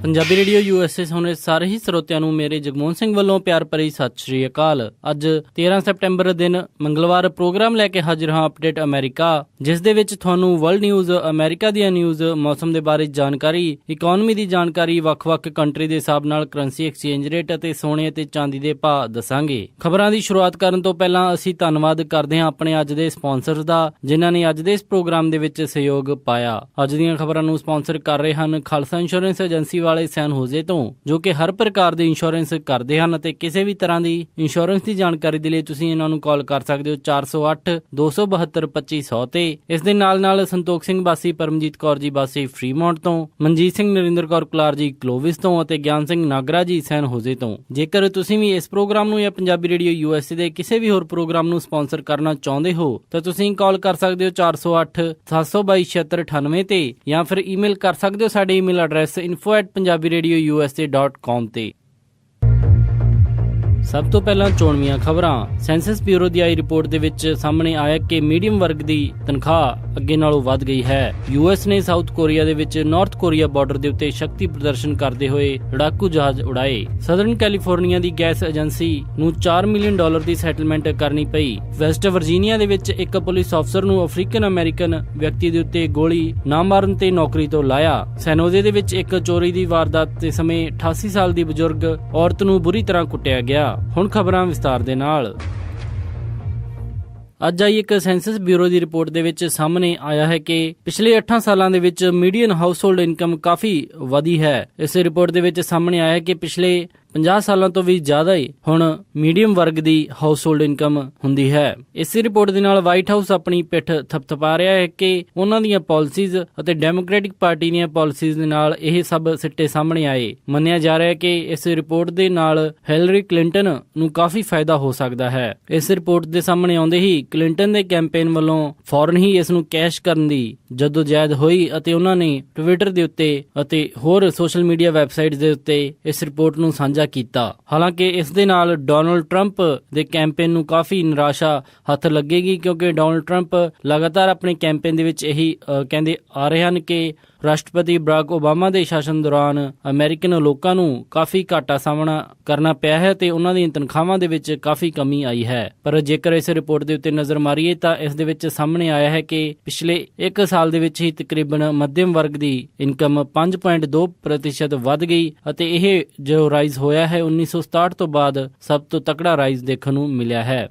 Punjabi radio USA ਸੁਣੇ ਸਾਰੇ ਹੀ ਸਰੋਤਿਆਂ ਨੂੰ ਮੇਰੇ ਜਗਮੋਹਨ ਸਿੰਘ ਵੱਲੋਂ ਪਿਆਰ ਭਰੀ ਸਤਿ ਸ਼੍ਰੀ ਅਕਾਲ। ਅੱਜ 13 ਸਤੰਬਰ ਦਿਨ ਮੰਗਲਵਾਰ ਪ੍ਰੋਗਰਾਮ ਲੈ ਕੇ ਹਾਜ਼ਰ ਹਾਂ ਅਪਡੇਟ ਅਮਰੀਕਾ, ਜਿਸ ਦੇ ਵਿੱਚ ਤੁਹਾਨੂੰ ਵਰਲਡ ਨਿਊਜ਼, ਅਮਰੀਕਾ ਦੀਆਂ ਨਿਊਜ਼, ਮੌਸਮ ਦੇ ਬਾਰੇ ਜਾਣਕਾਰੀ, ਇਕੋਨਮੀ ਦੀ ਜਾਣਕਾਰੀ, ਵੱਖ-ਵੱਖ ਕੰਟਰੀ ਦੇ ਹਿਸਾਬ ਨਾਲ ਕਰੰਸੀ ਐਕਸਚੇਂਜ ਰੇਟ ਅਤੇ ਸੋਨੇ ਅਤੇ ਚਾਂਦੀ ਦੇ ਭਾਅ ਦੱਸਾਂਗੇ। ਖਬਰਾਂ ਦੀ ਸ਼ੁਰੂਆਤ ਕਰਨ ਤੋਂ ਪਹਿਲਾਂ ਅਸੀਂ ਧੰਨਵਾਦ ਕਰਦੇ ਹਾਂ ਆਪਣੇ ਅੱਜ ਦੇ ਸਪਾਂਸਰਸ ਦਾ, ਜਿਨ੍ਹਾਂ ਨੇ ਅੱਜ ਦੇ ਇਸ ਪ੍ਰੋਗਰਾਮ ਦੇ ਵਿੱਚ ਸਹਿਯੋਗ ਪਾਇਆ। ਅੱਜ ਦੀਆਂ ਖਬਰਾਂ ਨੂੰ ਸਪਾਂਸਰ ਕਰ ਰਹੇ ਹਨ ਖਾਲਸਾ ਇੰਸ਼ੋਰੈਂਸ ਏਜੰਸੀ ਵਾਲੇ ਸੈਨ ਹੋਜ਼ੇ ਤੋਂ, ਜੋ ਕਿ ਹਰ ਪ੍ਰਕਾਰ ਦੇ ਇੰਸ਼ੋਰੈਂਸ ਕਰਦੇ ਹਨ ਅਤੇ ਕਿਸੇ ਵੀ ਤਰ੍ਹਾਂ ਦੀ ਇੰਸ਼ੋਰੈਂਸ ਦੀ ਜਾਣਕਾਰੀ ਦੇ ਲਈ ਤੁਸੀਂ ਇਹਨਾਂ ਨੂੰ ਕਾਲ ਕਰ ਸਕਦੇ ਹੋ 408-272-2500 ਤੇ। ਇਸ ਦੇ ਨਾਲ ਸੰਤੋਖ ਸਿੰਘ ਬਾਸੀ, ਪਰਮਜੀਤ ਕੌਰ ਜੀ ਬਾਸੀ ਫਰੀਮੌਂਟ ਤੋਂ, ਮਨਜੀਤ ਸਿੰਘ ਨਰਿੰਦਰ ਕੌਰ ਕੁਲਾਰ ਜੀ ਕਲੋਵਿਸ ਤੋਂ ਅਤੇ ਗਿਆਨ ਸਿੰਘ ਨਾਗਰਾ ਜੀ ਸੈਨ ਹੋਜ਼ੇ ਤੋਂ। ਜੇਕਰ ਤੁਸੀਂ ਵੀ ਇਸ ਪ੍ਰੋਗਰਾਮ ਨੂੰ ਜਾਂ ਪੰਜਾਬੀ ਰੇਡੀਓ USA ਦੇ ਕਿਸੇ ਵੀ ਹੋਰ ਪ੍ਰੋਗਰਾਮ ਨੂੰ ਸਪਾਂਸਰ ਕਰਨਾ ਚਾਹੁੰਦੇ ਹੋ ਤਾਂ ਤੁਸੀਂ ਕਾਲ ਕਰ ਸਕਦੇ ਹੋ 408-722-7698 ਤੇ, ਜਾਂ ਫਿਰ ਈਮੇਲ ਕਰ ਸਕਦੇ ਹੋ ਸਾਡੇ ਈਮੇਲ ਐਡਰੈਸ info@punjabiradiousa.com ਤੇ। ਸਭ ਤੋਂ ਪਹਿਲਾਂ ਚੋਣਵੀਆਂ ਖਬਰਾਂ। ਸੈਂਸਸ ਬਿਊਰੋ ਦੀ ਆਈ ਰਿਪੋਰਟ ਦੇ ਵਿੱਚ ਸਾਹਮਣੇ ਆਇਆ ਕਿ ਮੀਡੀਅਮ ਵਰਗ ਦੀ ਤਨਖਾਹ ਅੱਗੇ ਨਾਲੋਂ ਵੱਧ ਗਈ ਹੈ। US ਨੇ ਸਾਊਥ ਕੋਰੀਆ ਦੇ ਵਿੱਚ ਨਾਰਥ ਕੋਰੀਆ ਬਾਰਡਰ ਦੇ ਉੱਤੇ ਸ਼ਕਤੀ ਪ੍ਰਦਰਸ਼ਨ ਕਰਦੇ ਹੋਏ ਲੜਾਕੂ ਜਹਾਜ਼ ਉਡਾਏ। ਸਦਰਨ ਕੈਲੀਫੋਰਨੀਆ ਦੀ ਗੈਸ ਏਜੰਸੀ ਨੂੰ $4 ਮਿਲੀਅਨ ਦੀ ਸੈਟਲਮੈਂਟ ਕਰਨੀ ਪਈ। ਵੈਸਟ ਵਰਜੀਨੀਆ ਦੇ ਵਿੱਚ ਇੱਕ ਪੁਲਿਸ ਅਫਸਰ ਨੂੰ ਅਫਰੀਕਨ ਅਮਰੀਕਨ ਵਿਅਕਤੀ ਦੇ ਉੱਤੇ ਗੋਲੀ ਨਾ ਮਾਰਨ ਤੇ ਨੌਕਰੀ ਤੋਂ ਲਾਇਆ। ਸੈਨੋਜ਼ੇ ਦੇ ਵਿੱਚ ਇੱਕ ਚੋਰੀ ਦੀ ਵਾਰਦਾਤ ਦੇ ਸਮੇਂ 88 ਸਾਲ ਦੀ ਬਜ਼ੁਰਗ ਔਰਤ ਨੂੰ ਬੁਰੀ ਤਰ੍ਹਾਂ ਕੁੱਟਿਆ ਗਿਆ। ਹੁਣ ਖਬਰਾਂ ਵਿਸਤਾਰ ਦੇ ਨਾਲ। ਅੱਜ ਆਈ ਇੱਕ ਸੈਂਸਸ ਬਿਊਰੋ ਦੀ ਰਿਪੋਰਟ ਦੇ ਵਿੱਚ ਸਾਹਮਣੇ ਆਇਆ ਹੈ ਕਿ ਪਿਛਲੇ 8 ਸਾਲਾਂ ਦੇ ਵਿੱਚ ਮੀਡੀਅਨ ਹਾਊਸਹੋਲਡ ਇਨਕਮ ਕਾਫੀ ਵਧੀ ਹੈ। ਇਸ ਰਿਪੋਰਟ ਦੇ ਵਿੱਚ ਸਾਹਮਣੇ ਆਇਆ ਕਿ ਪਿਛਲੇ 50 ਸਾਲਾਂ ਤੋਂ ਵੀ ਜ਼ਿਆਦਾ ਹੀ ਹੁਣ ਮੀਡੀਅਮ ਵਰਗ ਦੀ ਹਾਊਸਹੋਲਡ ਇਨਕਮ ਹੁੰਦੀ ਹੈ। ਇਸ ਰਿਪੋਰਟ ਦੇ ਨਾਲ ਵਾਈਟ ਹਾਊਸ ਆਪਣੀ ਪਿੱਠ ਥਪਥਪਾ ਰਿਹਾ ਹੈ ਕਿ ਉਹਨਾਂ ਦੀਆਂ ਪਾਲਿਸੀਜ਼ ਅਤੇ ਡੈਮੋਕ੍ਰੈਟਿਕ ਪਾਰਟੀ ਦੀਆਂ ਪਾਲਿਸੀਜ਼ ਦੇ ਨਾਲ ਇਹ ਸਭ ਸਿੱਟੇ ਸਾਹਮਣੇ ਆਏ। ਮੰਨਿਆ ਜਾ ਰਿਹਾ ਹੈ ਕਿ ਇਸ ਰਿਪੋਰਟ ਦੇ ਨਾਲ ਹਿਲਰੀ ਕਲਿੰਟਨ ਨੂੰ ਕਾਫੀ ਫਾਇਦਾ ਹੋ ਸਕਦਾ ਹੈ। ਇਸ ਰਿਪੋਰਟ ਦੇ ਸਾਹਮਣੇ ਆਉਂਦੇ ਹੀ ਕਲਿੰਟਨ ਦੇ ਕੈਂਪੇਨ ਵੱਲੋਂ ਫੌਰਨ ਹੀ ਇਸ ਨੂੰ ਕੈਸ਼ ਕਰਨ ਦੀ ਜਦੋਜਹਿਦ ਹੋਈ ਅਤੇ ਉਹਨਾਂ ਨੇ ਟਵਿੱਟਰ ਦੇ ਉੱਤੇ ਅਤੇ ਹੋਰ ਸੋਸ਼ਲ ਮੀਡੀਆ ਵੈਬਸਾਈਟ ਦੇ ਉੱਤੇ ਇਸ ਰਿਪੋਰਟ ਨੂੰ ਸਾਂਝਾ ਕੀਤਾ। ਹਾਲਾਂਕਿ ਇਸ ਦੇ ਨਾਲ ਡੋਨਾਲਡ ਟਰੰਪ ਦੇ ਕੈਂਪੇਨ ਨੂੰ ਕਾਫੀ ਨਿਰਾਸ਼ਾ ਹੱਥ ਲੱਗੇਗੀ, ਕਿਉਂਕਿ ਡੋਨਾਲਡ ਟਰੰਪ ਲਗਾਤਾਰ ਆਪਣੇ ਕੈਂਪੇਨ ਦੇ ਵਿੱਚ ਇਹੀ ਕਹਿੰਦੇ ਆ ਰਹੇ ਹਨ ਕਿ ਰਾਸ਼ਟਰਪਤੀ ਬਰਾਕ ਓਬਾਮਾ ਦੇ ਸ਼ਾਸਨ ਦੌਰਾਨ ਅਮਰੀਕਨ ਲੋਕਾਂ ਨੂੰ ਕਾਫੀ ਘਾਟਾ ਸਾਹਮਣਾ ਕਰਨਾ ਪਿਆ ਹੈ ਤੇ ਉਹਨਾਂ ਦੀਆਂ ਤਨਖਾਹਾਂ ਦੇ ਵਿੱਚ ਕਾਫੀ ਕਮੀ ਆਈ ਹੈ। ਪਰ ਜੇਕਰ ਇਸ ਰਿਪੋਰਟ ਦੇ ਉੱਤੇ ਨਜ਼ਰ ਮਾਰੀਏ ਤਾਂ ਇਸ ਦੇ ਵਿੱਚ ਸਾਹਮਣੇ ਆਇਆ ਹੈ ਕਿ ਪਿਛਲੇ 1 ਸਾਲ ਦੇ ਵਿੱਚ ਹੀ ਤਕਰੀਬਨ ਮੱਧਮ ਵਰਗ ਦੀ ਇਨਕਮ 5.2% ਵੱਧ ਗਈ ਅਤੇ ਇਹ ਜੋ ਰਾਈਜ਼ ਹੋਇਆ ਹੈ 1967 ਤੋਂ ਬਾਅਦ ਸਭ ਤੋਂ ਤਕੜਾ ਰਾਈਜ਼ ਦੇਖਣ ਨੂੰ ਮਿਲਿਆ ਹੈ।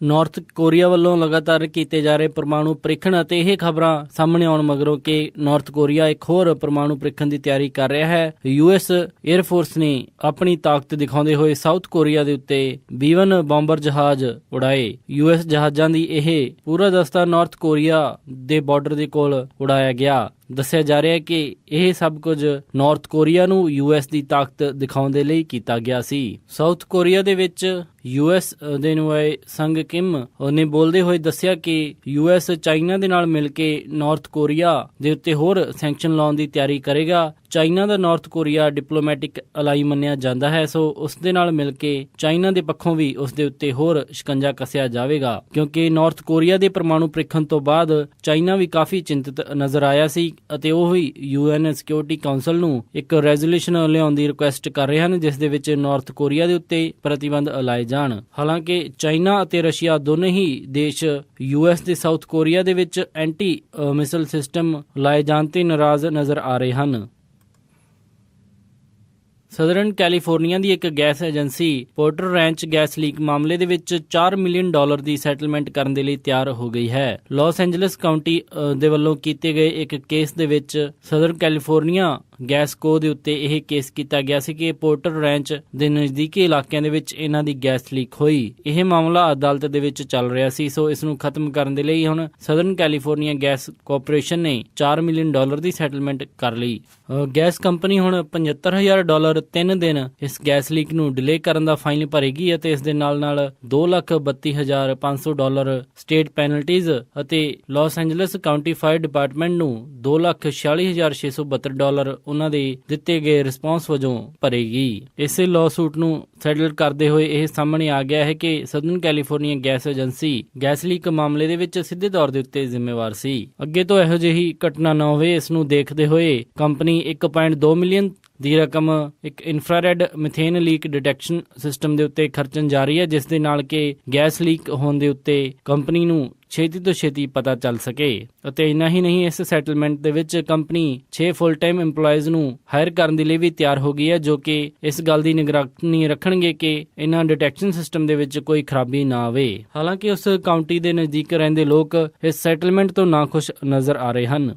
ਨਾਰਥ ਕੋਰੀਆ ਵੱਲੋਂ ਲਗਾਤਾਰ ਕੀਤੇ ਜਾ ਰਹੇ ਪਰਮਾਣੂ ਪ੍ਰੀਖਣ ਅਤੇ ਇਹ ਖਬਰਾਂ ਸਾਹਮਣੇ ਆਉਣ ਮਗਰੋਂ ਕਿ ਨਾਰਥ ਕੋਰੀਆ ਇੱਕ ਹੋਰ ਪਰਮਾਣੂ ਪ੍ਰੀਖਣ ਦੀ ਤਿਆਰੀ ਕਰ ਰਿਹਾ ਹੈ। US 에ਅਰ ਫੋਰਸ ਨੇ ਆਪਣੀ ਤਾਕਤ ਦਿਖਾਉਂਦੇ ਹੋਏ ਸਾਊਥ ਕੋਰੀਆ ਦੇ ਉੱਤੇ B-1 ਬੰਬਰ ਜਹਾਜ਼ ਉਡਾਏ। US ਜਹਾਜ਼ਾਂ ਦੀ ਇਹ ਪੂਰਾ ਦਸਤਾ ਨਾਰਥ ਕੋਰੀਆ ਦੇ ਬਾਰਡਰ ਦੇ ਕੋਲ ਉਡਾਇਆ ਗਿਆ। ਦੱਸਿਆ ਜਾ ਰਿਹਾ ਹੈ ਕਿ ਇਹ ਸਭ ਕੁਝ ਨਾਰਥ ਕੋਰੀਆ ਨੂੰ US ਦੀ ਤਾਕਤ ਦਿਖਾਉਣ ਦੇ ਲਈ ਕੀਤਾ ਗਿਆ ਸੀ। ਸਾਊਥ ਕੋਰੀਆ ਦੇ ਵਿੱਚ US ਦੇ ਨੁਮਾਇੰਦੇ ਸੰਗ ਕਿਮ ਨੇ ਬੋਲਦੇ ਹੋਏ ਦੱਸਿਆ ਕਿ US ਚਾਈਨਾ ਦੇ ਨਾਲ ਮਿਲ ਕੇ ਨਾਰਥ ਕੋਰੀਆ ਦੇ ਉੱਤੇ ਹੋਰ ਸੈਂਕਸ਼ਨ ਲਾਉਣ ਦੀ ਤਿਆਰੀ ਕਰੇਗਾ। ਚਾਈਨਾ ਦਾ ਨਾਰਥ ਕੋਰੀਆ ਡਿਪਲੋਮੈਟਿਕ ਅਲਾਈ ਮੰਨਿਆ ਜਾਂਦਾ ਹੈ, ਸੋ ਉਸ ਦੇ ਨਾਲ ਮਿਲ ਕੇ ਚਾਈਨਾ ਦੇ ਪੱਖੋਂ ਵੀ ਉਸ ਦੇ ਉੱਤੇ ਹੋਰ ਸ਼ਿਕੰਜਾ ਕੱਸਿਆ ਜਾਵੇਗਾ, ਕਿਉਂਕਿ ਨਾਰਥ ਕੋਰੀਆ ਦੇ ਪਰਮਾਣੂ ਪ੍ਰੀਖਣ ਤੋਂ ਬਾਅਦ ਚਾਈਨਾ ਵੀ ਕਾਫੀ ਚਿੰਤਤ ਨਜ਼ਰ ਆਇਆ ਸੀ ਅਤੇ ਉਹ ਵੀ UN ਸਿਕਿਉਰਿਟੀ ਕਾਉਂਸਲ ਨੂੰ ਇੱਕ ਰੈਜ਼ੋਲੂਸ਼ਨ ਲਿਆਉਣ ਦੀ ਰਿਕੁਐਸਟ ਕਰ ਰਹੇ ਹਨ, ਜਿਸ ਦੇ ਵਿੱਚ ਨਾਰਥ ਕੋਰੀਆ ਦੇ ਉੱਤੇ ਪ੍ਰਤੀਬੰਧ ਲਾਏ ਜਾਣ। ਹਾਲਾਂਕਿ ਚਾਈਨਾ ਅਤੇ ਰਸ਼ੀਆ ਦੋਨੇ ਹੀ ਦੇਸ਼ US ਦੇ ਸਾਊਥ ਕੋਰੀਆ ਦੇ ਵਿੱਚ ਐਂਟੀ ਮਿਸਾਈਲ ਸਿਸਟਮ ਲਾਏ ਜਾਣ ਤੇ ਨਾਰਾਜ਼ ਨਜ਼ਰ ਆ ਰਹੇ ਹਨ। ਸਦਰਨ ਕੈਲੀਫੋਰਨੀਆ ਦੀ ਇੱਕ gas agency porter wrench gas leak ਮਾਮਲੇ ਦੇ ਵਿੱਚ $4 ਮਿਲੀਅਨ ਦੀ ਸੈਟਲਮੈਂਟ ਕਰਨ ਦੇ ਲਈ ਤਿਆਰ ਹੋ ਗਈ ਹੈ। ਲਾਸ ਐਂਜਲਸ ਕਾਉਂਟੀ ਦੇ ਵੱਲੋਂ ਕੀਤੇ ਗਏ ਇੱਕ ਕੇਸ ਦੇ ਵਿੱਚ ਸਦਰਨ ਕੈਲੀਫੋਰਨੀਆ ਗੈਸਕੋ ਦੇ ਉੱਤੇ ਇਹ ਕੇਸ ਕੀਤਾ ਗਿਆ ਸੀ ਕਿ ਪੋਰਟਰ ਰੈਂਚ ਦੇ ਨਜ਼ਦੀਕੀ ਇਲਾਕਿਆਂ ਦੇ ਵਿੱਚ ਇਹਨਾਂ ਦੀ ਗੈਸ ਲੀਕ ਹੋਈ। ਇਹ ਮਾਮਲਾ ਅਦਾਲਤ ਦੇ ਵਿੱਚ ਚੱਲ ਰਿਹਾ ਸੀ, ਸੋ ਇਸ ਨੂੰ ਖਤਮ ਕਰਨ ਦੇ ਲਈ ਹੁਣ ਸਦਰਨ ਕੈਲੀਫੋਰਨੀਆ ਗੈਸ ਕਾਰਪੋਰੇਸ਼ਨ ਨੇ $4 ਮਿਲੀਅਨ ਦੀ ਸੈਟਲਮੈਂਟ ਕਰ ਲਈ। ਗੈਸ ਕੰਪਨੀ ਹੁਣ $75,000 3 ਦਿਨ ਇਸ ਗੈਸ ਲੀਕ ਨੂੰ ਡਿਲੇ ਕਰਨ ਦਾ ਫਾਈਨ ਭਰੇਗੀ ਅਤੇ ਇਸ ਦੇ ਨਾਲ $2,32,500 ਸਟੇਟ ਪੈਨਲਟੀਜ਼ ਅਤੇ Los Angeles County fire department ਨੂੰ $2,46,672 ਉਹਨਾਂ ਦੇ ਦਿੱਤੇ ਗਏ ਰਿਸਪਾਂਸ ਵਜੋਂ ਭਰੇਗੀ। ਇਸੇ ਲਾਅਸੂਟ ਨੂੰ ਸੈਟਲ ਕਰਦੇ ਹੋਏ ਇਹ ਸਾਹਮਣੇ ਆ ਗਿਆ ਹੈ ਕਿ southern California gas agency gas leak ਮਾਮਲੇ ਦੇ ਵਿੱਚ ਸਿੱਧੇ ਤੌਰ ਦੇ ਉੱਤੇ ਜ਼ਿੰਮੇਵਾਰ ਸੀ। ਅੱਗੇ ਤੋਂ ਇਹੋ ਜਿਹੀ ਘਟਨਾ ਨਾ ਹੋਵੇ, ਇਸ ਨੂੰ ਦੇਖਦੇ ਹੋਏ ਕੰਪਨੀ 1.2 ਮਿਲੀਅਨ ਦੀ ਰਕਮ ਇੱਕ infrared methane leak detection system ਦੇ ਉੱਤੇ ਖਰਚਣ ਜਾ ਰਹੀ ਹੈ, ਜਿਸ ਦੇ ਨਾਲ ਕਿ ਗੈਸ ਲੀਕ ਹੋਣ ਦੇ ਉੱਤੇ ਕੰਪਨੀ ਨੂੰ ਛੇਤੀ ਤੋਂ ਛੇਤੀ ਪਤਾ ਚੱਲ ਸਕੇ। ਅਤੇ ਇੰਨਾ ਹੀ ਨਹੀਂ, ਇਸ ਸੈਟਲਮੈਂਟ ਦੇ ਵਿੱਚ ਕੰਪਨੀ 6 ਫੁੱਲ ਟਾਈਮ EMPLOYEES ਨੂੰ ਹਾਇਰ ਕਰਨ ਦੇ ਲਈ ਵੀ ਤਿਆਰ ਹੋ ਗਈ ਹੈ, ਜੋ ਕਿ ਇਸ ਗੱਲ ਦੀ ਨਿਗਰਾਨੀ ਰੱਖਣਗੇ ਕਿ ਇਹਨਾਂ ਡਿਟੈਕਸ਼ਨ ਸਿਸਟਮ ਦੇ ਵਿੱਚ ਕੋਈ ਖਰਾਬੀ ਨਾ ਆਵੇ। ਹਾਲਾਂਕਿ ਉਸ ਕਾਉਂਟੀ ਦੇ ਨਜ਼ਦੀਕ ਰਹਿੰਦੇ ਲੋਕ ਇਸ ਸੈਟਲਮੈਂਟ ਤੋਂ ਨਾਖੁਸ਼ ਨਜ਼ਰ ਆ ਰਹੇ ਹਨ।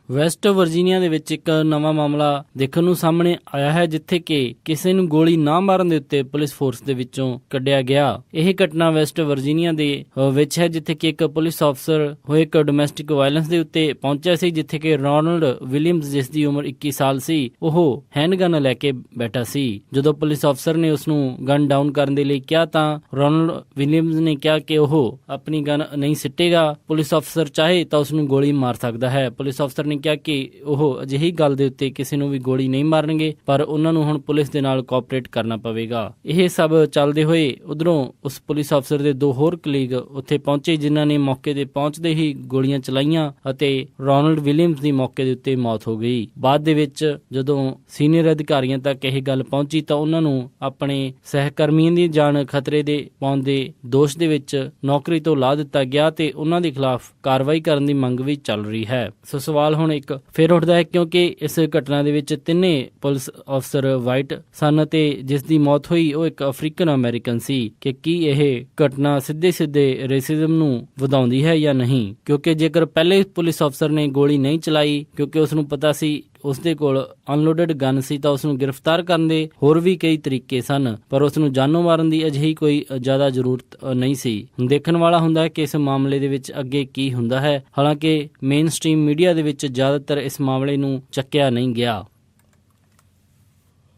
ਵੈਸਟ ਵਰਜੀਨੀਆ ਦੇ ਵਿੱਚ ਇੱਕ ਨਵਾਂ ਮਾਮਲਾ ਦੇਖਣ ਨੂੰ ਸਾਹਮਣੇ ਆਇਆ ਹੈ, ਜਿੱਥੇ ਕਿ ਕਿਸੇ ਨੂੰ ਗੋਲੀ ਨਾ ਮਾਰਨ ਦੇ ਉੱਤੇ ਪੁਲਿਸ ਫੋਰਸ ਦੇ ਵਿੱਚੋਂ ਕੱਢਿਆ ਗਿਆ। ਇਹ ਘਟਨਾ ਵੈਸਟ ਵਰਜੀਨੀਆ ਦੇ ਵਿੱਚ ਹੈ, ਜਿੱਥੇ ਕਿ ਇੱਕ ਪੁਲਿਸ ਅਫਸਰ ਹੋਏ ਇੱਕ ਡੋਮੈਸਟਿਕ ਵਾਇਲੈਂਸ ਦੇ ਉੱਤੇ ਪਹੁੰਚਿਆ ਸੀ, ਜਿੱਥੇ ਕਿ ਰੋਨਾਲਡ ਵਿਲੀਅਮਸ, ਜਿਸ ਦੀ ਉਮਰ 21 ਸਾਲ ਸੀ, ਉਹ ਹੈਂਡਗਨ ਲੈ ਕੇ ਬੈਠਾ ਸੀ। ਜਦੋਂ ਪੁਲਿਸ ਅਫਸਰ ਨੇ ਉਸ ਨੂੰ ਗਨ ਡਾਊਨ ਕਰਨ ਦੇ ਲਈ ਕਿਹਾ ਤਾਂ ਰੋਨਾਲਡ ਵਿਲੀਅਮਸ ਨੇ ਕਿਹਾ ਕਿ ਉਹ ਆਪਣੀ ਗਨ ਨਹੀਂ ਸਿੱਟੇਗਾ, ਪੁਲਿਸ ਅਫਸਰ ਚਾਹੇ ਤਾਂ ਉਸ ਨੂੰ ਗੋਲੀ ਮਾਰ ਸਕਦਾ ਹੈ। ਪੁਲਿਸ ਅਫਸਰ ਨੇ ਕਿਹਾ ਕਿ ਉਹ ਅਜਿਹੀ ਗੱਲ ਦੇ ਉੱਤੇ ਕਿਸੇ ਨੂੰ ਵੀ ਗੋਲੀ ਨਹੀਂ ਮਾਰਨਗੇ, ਪਰ ਉਹਨਾਂ ਨੂੰ ਹੁਣ ਪੁਲਿਸ ਦੇ ਨਾਲ ਕੋਆਪਰੇਟ ਕਰਨਾ ਪਵੇਗਾ। ਇਹ ਸਭ ਚੱਲਦੇ ਹੋਏ ਉਧਰੋਂ ਉਸ ਪੁਲਿਸ ਅਫਸਰ ਦੇ 2 ਹੋਰ ਕਲੀਗ ਉੱਥੇ ਪਹੁੰਚੇ, ਜਿਨ੍ਹਾਂ ਨੇ ਮੌਕੇ ਤੇ ਪਹੁੰਚਦੇ ਹੀ ਗੋਲੀਆਂ ਚਲਾਈਆਂ ਅਤੇ ਰੋਨਾਲਡ ਵਿਲੀਅਮਸ ਦੀ ਮੌਕੇ ਦੇ ਉੱਤੇ ਮੌਤ ਹੋ ਗਈ। ਬਾਅਦ ਦੇ ਵਿੱਚ ਜਦੋਂ ਸੀਨੀਅਰ ਅਧਿਕਾਰੀਆਂ ਤੱਕ ਇਹ ਗੱਲ ਪਹੁੰਚੀ ਤਾਂ ਉਹਨਾਂ ਨੂੰ ਆਪਣੇ ਸਹਿਕਰਮੀਆਂ ਦੀ ਜਾਨ ਖਤਰੇ ਦੇ ਪਾਉਣ ਦੇ ਦੋਸ਼ ਦੇ ਵਿੱਚ ਨੌਕਰੀ ਤੋਂ ਲਾ ਦਿੱਤਾ ਗਿਆ ਤੇ ਉਹਨਾਂ ਦੇ ਖਿਲਾਫ ਕਾਰਵਾਈ ਕਰਨ ਦੀ ਮੰਗ ਵੀ ਚੱਲ ਰਹੀ ਹੈ। ਸੋ ਸਵਾਲ ਹੁਣ ਇੱਕ ਫਿਰ ਉੱਠਦਾ ਹੈ, ਕਿਉਂਕਿ ਇਸ ਘਟਨਾ ਦੇ ਵਿੱਚ 3 ਪੁਲਿਸ ਅਫਸਰ ਵਾਈਟ ਸਨ ਅਤੇ ਜਿਸ ਦੀ ਮੌਤ ਹੋਈ ਉਹ ਇੱਕ ਅਫਰੀਕਨ ਅਮਰੀਕਨ ਸੀ, ਕਿ ਕੀ ਇਹ ਘਟਨਾ ਸਿੱਧੇ ਰੇਸਿਜ਼ਮ ਨੂੰ ਵਧਾਉਂਦੀ ਹੈ ਜਾਂ ਨਹੀਂ। ਕਿਉਂਕਿ ਜੇਕਰ ਪਹਿਲੇ ਪੁਲਿਸ ਅਫਸਰ ਨੇ ਗੋਲੀ ਨਹੀਂ ਚਲਾਈ ਕਿਉਂਕਿ ਉਸ ਨੂੰ ਪਤਾ ਸੀ ਉਸਦੇ ਕੋਲ ਅਨਲੋਡਡ ਗਨ ਸੀ, ਤਾਂ ਉਸ ਨੂੰ ਗ੍ਰਿਫਤਾਰ ਕਰਨ ਦੇ ਹੋਰ ਵੀ ਕਈ ਤਰੀਕੇ ਸਨ, ਪਰ ਉਸ ਨੂੰ ਜਾਨੋਂ ਮਾਰਨ ਦੀ ਅਜਿਹੀ ਕੋਈ ਜ਼ਿਆਦਾ ਜ਼ਰੂਰਤ ਨਹੀਂ ਸੀ। ਦੇਖਣ ਵਾਲਾ ਹੁੰਦਾ ਹੈ ਕਿ ਇਸ ਮਾਮਲੇ ਦੇ ਵਿੱਚ ਅੱਗੇ ਕੀ ਹੁੰਦਾ ਹੈ। ਹਾਲਾਂਕਿ ਮੇਨ ਸਟ੍ਰੀਮ ਮੀਡੀਆ ਦੇ ਵਿੱਚ ਜ਼ਿਆਦਾਤਰ ਇਸ ਮਾਮਲੇ ਨੂੰ ਚੱਕਿਆ ਨਹੀਂ ਗਿਆ।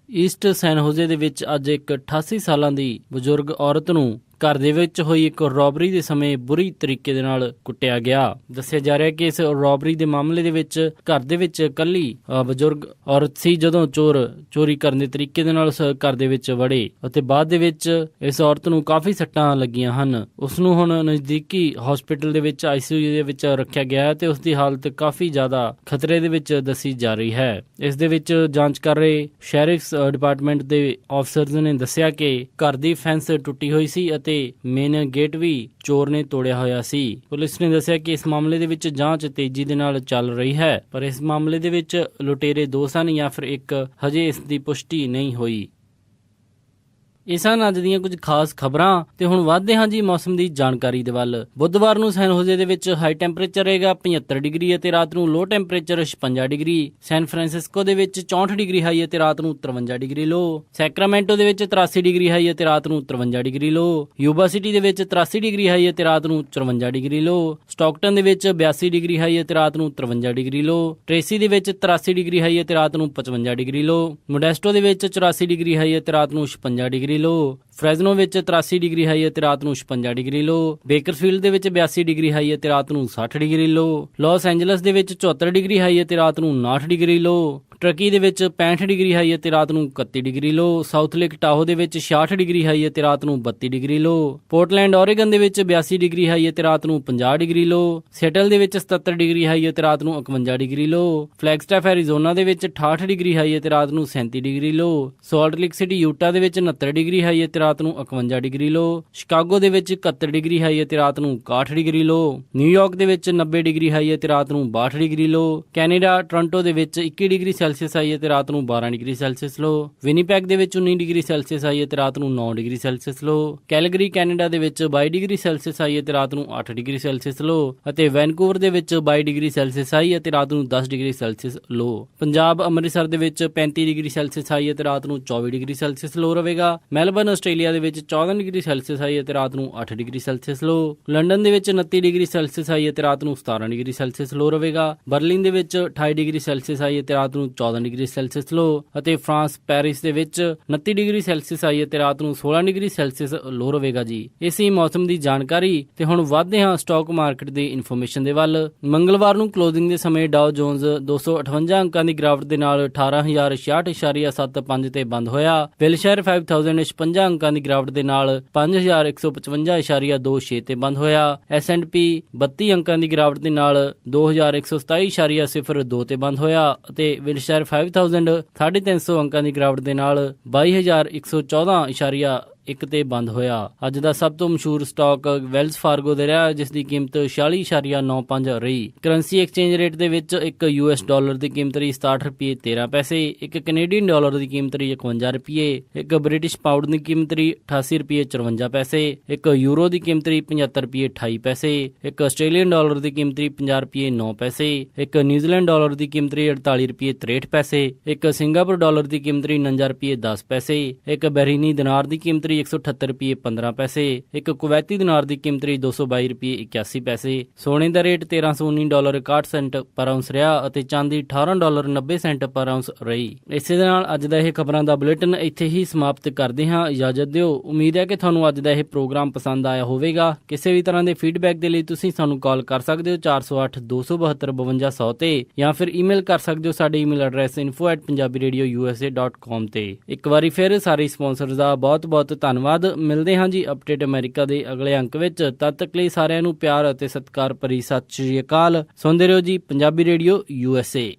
ਈਸਟ ਸੈਨ ਹੋਜ਼ੇ ਦੇ ਵਿੱਚ ਅੱਜ ਇੱਕ 88 ਸਾਲਾਂ ਦੀ ਬਜ਼ੁਰਗ ਔਰਤ ਨੂੰ ਘਰ ਦੇ ਵਿੱਚ ਹੋਈ ਇੱਕ ਰੋਬਰੀ ਦੇ ਸਮੇਂ ਬੁਰੀ ਤਰੀਕੇ ਦੇ ਨਾਲ ਕੁੱਟਿਆ ਗਿਆ। ਦੱਸਿਆ ਜਾ ਰਿਹਾ ਕਿ ਇਸ ਰੋਬਰੀ ਦੇ ਮਾਮਲੇ ਦੇ ਵਿੱਚ ਘਰ ਦੇ ਵਿੱਚ ਇਕੱਲੀ ਬਜ਼ੁਰਗ ਔਰਤ ਸੀ, ਜਦੋਂ ਚੋਰ ਚੋਰੀ ਕਰਨ ਦੇ ਤਰੀਕੇ ਦੇ ਨਾਲ ਉਸ ਘਰ ਦੇ ਵਿੱਚ ਵੜੇ ਅਤੇ ਬਾਅਦ ਦੇ ਵਿੱਚ ਇਸ ਔਰਤ ਨੂੰ ਕਾਫੀ ਸੱਟਾਂ ਲੱਗੀਆਂ ਹਨ। ਉਸ ਨੂੰ ਹੁਣ ਨਜ਼ਦੀਕੀ ਹਸਪੀਟਲ ਦੇ ਵਿੱਚ ICU ਦੇ ਵਿੱਚ ਰੱਖਿਆ ਗਿਆ ਹੈ ਤੇ ਉਸ ਦੀ ਹਾਲਤ ਕਾਫੀ ਜ਼ਿਆਦਾ ਖਤਰੇ ਦੇ ਵਿੱਚ ਦੱਸੀ ਜਾ ਰਹੀ ਹੈ। ਇਸ ਦੇ ਵਿੱਚ ਜਾਂਚ ਕਰ ਰਹੇ ਸ਼ੈਰਿਫ ਡਿਪਾਰਟਮੈਂਟ ਦੇ ਅਫਸਰਜ਼ ਨੇ ਦੱਸਿਆ ਕਿ ਘਰ ਦੀ ਫੈਂਸ ਟੁੱਟੀ ਹੋਈ ਸੀ ਅਤੇ ਮੇਨ ਗੇਟ ਵੀ ਚੋਰ ਨੇ ਤੋੜਿਆ ਹੋਇਆ ਸੀ। ਪੁਲਿਸ ਨੇ ਦੱਸਿਆ ਕਿ ਇਸ ਮਾਮਲੇ ਦੇ ਵਿੱਚ ਜਾਂਚ ਤੇਜ਼ੀ ਦੇ ਨਾਲ ਚੱਲ ਰਹੀ ਹੈ, ਪਰ ਇਸ ਮਾਮਲੇ ਦੇ ਵਿੱਚ ਲੁਟੇਰੇ 2 ਸਨ ਜਾਂ ਫਿਰ 1, ਹਜੇ ਇਸ ਦੀ ਪੁਸ਼ਟੀ ਨਹੀਂ ਹੋਈ। ਇਹ ਸਨ ਅੱਜ ਦੀਆਂ ਕੁਝ ਖਾਸ ਖਬਰਾਂ ਤੇ ਹੁਣ ਵਧਦੇ ਹਾਂ ਜੀ ਮੌਸਮ ਦੀ ਜਾਣਕਾਰੀ ਦੇ ਵੱਲ। ਬੁੱਧਵਾਰ ਨੂੰ ਸੈਨ ਹੋਜ਼ੇ ਦੇ ਵਿੱਚ ਹਾਈ ਟੈਂਪਰੇਚਰ ਰਹੇਗਾ 75 ਡਿਗਰੀ ਅਤੇ ਰਾਤ ਨੂੰ ਲੋ ਟੈਂਪਰੇਚਰ 56 ਡਿਗਰੀ। ਸੈਨ ਫਰਾਂਸਿਸਕੋ ਦੇ ਵਿੱਚ 64 ਡਿਗਰੀ ਹਾਈ ਅਤੇ ਰਾਤ ਨੂੰ 53 ਡਿਗਰੀ ਲੋ। ਸੈਕਰਾਮੈਂਟੋ ਦੇ ਵਿੱਚ 83 ਡਿਗਰੀ ਹਾਈ ਅਤੇ ਰਾਤ ਨੂੰ 53 ਡਿਗਰੀ ਲੋ। ਯੂਬਾ ਸਿਟੀ ਦੇ ਵਿੱਚ 83 ਡਿਗਰੀ ਹਾਈ ਅਤੇ ਰਾਤ ਨੂੰ 54 ਡਿਗਰੀ ਲੋ। ਸਟਾਕਟਨ ਦੇ ਵਿੱਚ 82 ਡਿਗਰੀ ਹਾਈ ਅਤੇ ਰਾਤ ਨੂੰ 53 ਡਿਗਰੀ ਲੋ। ਟ੍ਰੇਸੀ ਦੇ ਵਿੱਚ 83 ਡਿਗਰੀ ਹਾਈ ਅਤੇ ਰਾਤ ਨੂੰ 55 ਡਿਗਰੀ ਲੋ। ਮੋਡੈਸਟੋ ਦੇ ਵਿੱਚ 84 ਡਿਗਰੀ ਹਾਈ ਅਤੇ ਰਾਤ ਨੂੰ 56 ਡਿਗਰੀ ਲੋ। ਫ੍ਰੈਜ਼ਨੋ ਵਿੱਚ 83 ਡਿਗਰੀ ਹਾਈ ਅਤੇ ਰਾਤ ਨੂੰ 56 ਡਿਗਰੀ ਲੋ। ਬੇਕਰਫੀਲਡ ਦੇ ਵਿੱਚ 82 ਡਿਗਰੀ ਹਾਈ ਅਤੇ ਰਾਤ ਨੂੰ 60 ਡਿਗਰੀ ਲੋ। ਲਾਸ ਐਂਜਲਸ ਦੇ ਵਿੱਚ 74 ਡਿਗਰੀ ਹਾਈ ਅਤੇ ਰਾਤ ਨੂੰ 59 ਡਿਗਰੀ ਲੋ। ਟਰਕੀ ਦੇ ਵਿੱਚ 65 ਡਿਗਰੀ ਹਾਈ ਅਤੇ ਰਾਤ ਨੂੰ 31 ਡਿਗਰੀ ਲੋ। ਸਾਊਥ ਲੇਕ ਟਾਹੋ ਦੇ ਵਿੱਚ 66 ਡਿਗਰੀ ਹਾਈ ਅਤੇ ਰਾਤ ਨੂੰ 32 ਡਿਗਰੀ ਲੋ। ਪੋਰਟਲੈਂਡ ਓਰੇਗਨ ਦੇ ਵਿੱਚ 82 ਡਿਗਰੀ ਹਾਈ ਅਤੇ ਰਾਤ ਨੂੰ 50 ਡਿਗਰੀ ਲੋ। ਸੈਟਲ ਦੇ ਵਿੱਚ 77 ਡਿਗਰੀ ਹਾਈ ਅਤੇ ਰਾਤ ਨੂੰ 51 ਡਿਗਰੀ ਲੋ। ਫਲੈਗਸਟਾਫ ਐਰੀਜ਼ੋਨਾ ਦੇ ਵਿੱਚ 68 ਡਿਗਰੀ ਹਾਈ ਅਤੇ ਰਾਤ ਨੂੰ 37 ਡਿਗਰੀ ਲੋ। ਸਾਲਟ ਲੇਕ ਸਿਟੀ ਯੂਟਾ ਦੇ ਵਿੱਚ 69 ਡਿਗਰੀ ਹਾਈ ਅਤੇ ਰਾਤ ਨੂੰ 51 ਡਿਗਰੀ ਲੋ। ਸ਼ਿਕਾਗੋ ਦੇ ਵਿੱਚ 71 ਡਿਗਰੀ ਹਾਈ ਅਤੇ ਰਾਤ ਨੂੰ 61 ਡਿਗਰੀ ਲੋ। ਨਿਊਯਾਰਕ ਦੇ ਵਿੱਚ 90 ਡਿਗਰੀ ਹਾਈ ਅਤੇ ਰਾਤ ਨੂੰ 62 ਡਿਗਰੀ ਲੋ। ਕੈਨੇਡਾ ਟੋਰਾਂਟੋ ਦੇ ਵਿੱਚ 21 ਡਿਗਰੀ ਸੈਲਸੀਅਸ ਹਾਈ ਅਤੇ ਰਾਤ ਨੂੰ 12 ਡਿਗਰੀ ਸੈਲਸੀਅਸ ਲੋ। ਵਿਨੀਪੈਗ ਦੇ ਵਿੱਚ 19 ਡਿਗਰੀ ਸੈਲਸੀਅਸ ਹਾਈ ਅਤੇ ਰਾਤ ਨੂੰ 9 ਡਿਗਰੀ ਸੈਲਸੀਅਸ ਲੋ। ਕੈਲਗਰੀ ਕੈਨੇਡਾ ਦੇ ਵਿੱਚ 22 ਡਿਗਰੀ ਸੈਲਸੀਅਸ ਹਾਈ ਅਤੇ ਰਾਤ ਨੂੰ 8 ਡਿਗਰੀ ਸੈਲਸੀਅਸ ਲੋ। ਅਤੇ ਵੈਨਕੂਵਰ ਦੇ ਵਿੱਚ 22 ਡਿਗਰੀ ਸੈਲਸੀਅਸ ਹਾਈ ਅਤੇ ਰਾਤ ਨੂੰ 10 ਡਿਗਰੀ ਸੈਲਸੀਅਸ ਲੋ। ਪੰਜਾਬ ਅੰਮ੍ਰਿਤਸਰ ਦੇ ਵਿੱਚ 35 ਡਿਗਰੀ ਸੈਲਸੀਅਸ ਹਾਈ ਅਤੇ ਰਾਤ ਨੂੰ 24 ਡਿਗਰੀ ਸੈਲਸੀਅਸ ਲੋ ਰਹੇਗਾ। ਮੈਲਬਰਨ ਆਸਟ੍ਰੇਲੀਆ ਦੇ ਵਿੱਚ 14 ਡਿਗਰੀ ਸੈਲਸੀਅਸ ਹਾਈ ਅਤੇ ਰਾਤ ਨੂੰ 8 ਡਿਗਰੀ ਸੈਲਸੀਅਸ ਲੋ। ਲੰਡਨ ਦੇ ਵਿੱਚ 29 ਡਿਗਰੀ ਸੈਲਸੀਅਸ ਹਾਈ ਅਤੇ ਰਾਤ ਨੂੰ 17 ਡਿਗਰੀ ਸੈਲਸੀਅਸ ਲੋ ਰਹੇਗਾ। ਬਰਲਿਨ ਦੇ ਵਿੱਚ 28 ਡਿਗਰੀ ਸੈਲਸੀਅਸ ਹਾਈ ਅਤੇ ਰਾਤ ਨੂੰ 14 ਡਿਗਰੀ ਸੈਲਸੀਅਸ ਲੋ। ਅਤੇ ਫਰਾਂਸ ਪੈਰਿਸ ਦੇ ਵਿੱਚ 29 ਡਿਗਰੀ ਸੈਲਸੀਅਸ ਹਾਈ ਅਤੇ ਰਾਤ ਨੂੰ 16 ਡਿਗਰੀ ਸੈਲਸੀਅਸ ਲੋ ਰਹੇਗਾ ਜੀ। ਇਸੇ ਮੌਸਮ ਦੀ ਜਾਣਕਾਰੀ ਤੇ ਹੁਣ ਵੱਧਦੇ ਹਾਂ ਸਟਾਕ ਮਾਰਕੀਟ ਦੀ ਇਨਫੋਰਮੇਸ਼ਨ ਦੇ ਵੱਲ। ਮੰਗਲਵਾਰ ਨੂੰ ਕਲੋਜ਼ਿੰਗ ਦੇ ਸਮੇਂ ਡਾਓ ਜੋਨਸ 258 ਅੰਕਾਂ ਦੀ ਗਿਰਾਵਟ ਦੇ ਨਾਲ 18,066.75 ਤੇ ਬੰਦ ਹੋਇਆ। ਵਿਲਸ਼ਾਇਰ 5056 ਅੰਕਾਂ ਦੀ ਗਿਰਾਵਟ ਦੇ ਨਾਲ 5,155.26 ਤੇ ਬੰਦ ਹੋਇਆ। S&P 32 ਅੰਕਾਂ ਦੀ ਗਿਰਾਵਟ ਦੇ ਨਾਲ 2,127.02 ਤੇ ਬੰਦ ਹੋਇਆ ਅਤੇ ਵਿਲਸ਼ਾਇਰ 5000 350 ਅੰਕਾਂ ਦੀ ਗਿਰਾਵਟ ਦੇ ਨਾਲ 22,114.1 ਤੇ ਬੰਦ ਹੋਇਆ। ਅੱਜ ਦਾ ਸਭ ਤੋਂ ਮਸ਼ਹੂਰ ਸਟਾਕ ਵੈਲਸ ਫਾਰਗੋ ਦੇ ਰਿਹਾ, ਜਿਸ ਦੀ ਕੀਮਤ 46.95 ਰਹੀ। ਕਰੰਸੀ ਐਕਸਚੇਂਜ ਰੇਟ ਦੇ ਵਿੱਚ ਇੱਕ US ਡਾਲਰ ਦੀ ਕੀਮਤ ਰਹੀ 67 ਰੁਪਏ 13 ਪੈਸੇ, ਇੱਕ ਕੈਨੇਡੀਅਨ ਡਾਲਰ ਦੀ ਕੀਮਤ ਰਹੀ 51 ਰੁਪਏ, ਇੱਕ ਬ੍ਰਿਟਿਸ਼ ਪਾਉਂਡ ਦੀ ਕੀਮਤ ਰਹੀ 88 ਰੁਪਏ 54 ਪੈਸੇ, ਇੱਕ ਯੂਰੋ ਦੀ ਕੀਮਤ ਰਹੀ 75 ਰੁਪਏ 28 ਪੈਸੇ, ਇੱਕ ਆਸਟ੍ਰੇਲੀਅਨ ਡਾਲਰ ਦੀ ਕੀਮਤ ਰਹੀ 50 ਰੁਪਏ 9 ਪੈਸੇ, ਇੱਕ ਨਿਊਜ਼ੀਲੈਂਡ ਡਾਲਰ ਦੀ ਕੀਮਤ ਰਹੀ 48 ਰੁਪਏ 63 ਪੈਸੇ, ਇੱਕ ਸਿੰਗਾਪੁਰ ਡਾਲਰ ਦੀ ਕੀਮਤ ਰਹੀ 49 ਰੁਪਏ 10 ਪੈਸੇ, ਇੱਕ ਬਹਿਰੀਨੀ ਦਿਨਾਰ ਦੀ ਕੀਮਤ 178 ਰੁਪਏ 15 ਪੈਸੇ, ਇੱਕ ਕੁਵੈਤੀ ਦਿਨਾਰ ਦੀ ਕੀਮਤ 222 ਰੁਪਏ 81 ਪੈਸੇ। ਸੋਨੇ ਦਾ ਰੇਟ $1319.61 ਪਰ ਆਉਂਸ ਰਿਹਾ ਅਤੇ ਚਾਂਦੀ $18.90 ਪਰ ਆਉਂਸ ਰਹੀ। ਇਸੇ ਦੇ ਨਾਲ ਅੱਜ ਦਾ ਇਹ ਖਬਰਾਂ ਦਾ ਬੁਲੇਟਿਨ ਇੱਥੇ ਹੀ ਸਮਾਪਤ ਕਰਦੇ ਹਾਂ। ਇਜਾਜ਼ਤ ਦਿਓ। ਉਮੀਦ ਹੈ ਕਿ ਤੁਹਾਨੂੰ ਅੱਜ ਦਾ ਇਹ ਪ੍ਰੋਗਰਾਮ ਪਸੰਦ ਆਇਆ ਹੋਵੇਗਾ। ਕਿਸੇ ਵੀ ਤਰ੍ਹਾਂ ਦੇ ਫੀਡਬੈਕ ਦੇ ਲਈ ਤੁਸੀਂ ਸਾਨੂੰ ਕਾਲ ਕਰ ਸਕਦੇ ਹੋ 408 272 5200 ਤੇ ਜਾਂ ਫਿਰ ਈਮੇਲ ਕਰ ਸਕਦੇ ਹੋ ਸਾਡੇ ਈਮੇਲ ਐਡਰੈਸ info@punjabiradiousa.com ਤੇ। ਇੱਕ ਵਾਰੀ ਫਿਰ ਸਾਰੇ ਸਪਾਂਸਰਜ਼ ਦਾ ਬਹੁਤ ਬਹੁਤ ਧੰਨਵਾਦ। ਮਿਲਦੇ ਹਾਂ ਜੀ ਅਪਡੇਟ ਅਮਰੀਕਾ ਦੇ ਅਗਲੇ ਅੰਕ ਵਿੱਚ। ਤਦ ਤੱਕ ਲਈ ਸਾਰਿਆਂ ਨੂੰ ਪਿਆਰ ਅਤੇ ਸਤਿਕਾਰ ਭਰੀ ਸਤਿ ਸ਼੍ਰੀ ਅਕਾਲ। ਸੁਣਦੇ ਰਹੋ ਜੀ ਪੰਜਾਬੀ ਰੇਡੀਓ USA।